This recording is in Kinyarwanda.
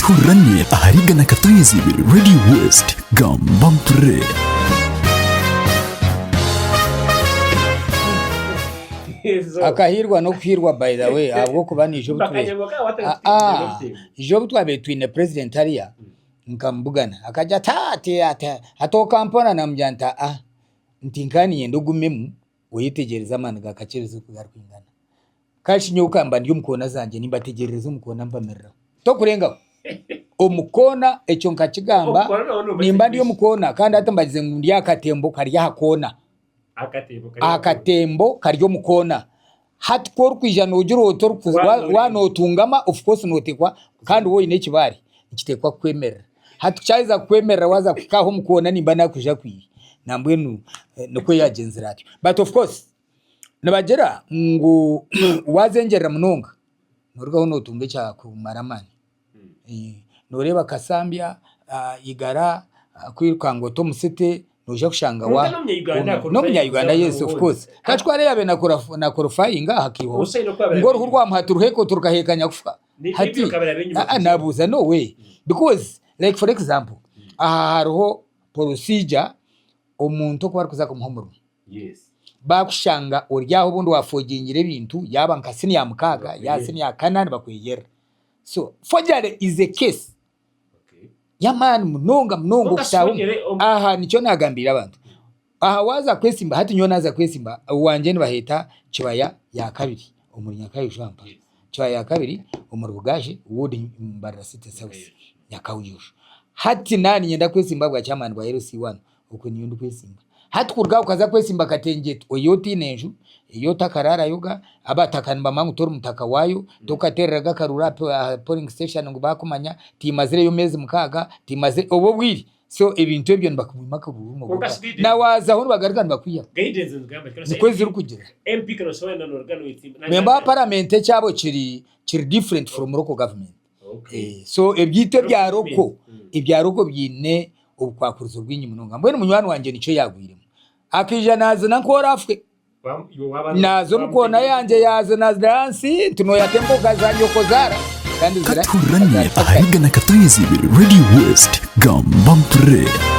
katuranye aharigana katuyezi Radio West Gambampre. Akahirwa no kwirwa by the way abwo kubanije ubutwe ijo between president hariya nkambugana akaja tate atoka mpona namjanta ntinkani yendo gumemu uyitegereza amana gakakirizo kugarwingana kashi nyoka mba ndiyo mukona zanje nimbategereza umukona mbamerera to kurenga omukona echo nkakigamba nimba ndiyo mukona kandi atambagize ngundi akatembo kari hakona akatembo karyo mukona hati kor kwijana ujiro otor wano tungama of course notekwa kandi wowe nekibari ikitekwa kwemera hati cyaiza kwemera waza kukaho mukona nimba nakuja kwi nambwenu noko yagenzera atyo but of course nabagera ngo wazengera munonga norugaho notunge cya kumaramani noreba kasambya igara kwirukango to musete noje kushanga wa no munyayuganda yes of course kachware yabe na korofayinga hakiho ngoro kurwa muhaturuheko turukahekanya kufa hati nabuza no way because like for example hariho procedure omuntu ko barikuza kumuhomuru yes bakushanga uryaho bundi wafogingire ibintu yaba nkasini ya mukaga yasini ya kanani bakwegera so forgery is a case yaman mnongo kitawo nico nagambira abantu waza kwesimba hati nyo naza kwesimba wanje ni baheta kibaya ya kabiri umunyakayo jampa kibaya ya kabiri umurugaje wodi mbarra city south yakawuyusha hati nani nyenda kwesimba bwa chairman bwa LC1 uko niyo ndukwesimba hati kurga ukaza kwesimba katengeto oyoti nenju yota karara yoga abatakanba mangu toru mutaka wayo tokaterera gakarura polling station ngo bakumanya timazire yo mezi mukaga timazire obo bwiri so ebintu ebyo ndbakumaka burumo na waza hon bagarikana bakwiya guidance ngamba kwezi rukugira MP kano so na organo itimba member parliament cyabo kiri different from local government so ebyite bya roko ibyaroko byine ubukwakuruzo bwinyi munonga mbone munywani wanje nico yagwiremo akija nazo nankora afwe nazo mukona yanje yazo na dansi tuno yatembo kazanyo kozara kandi katuranye aharigana katuyezi Radio West Gambampre.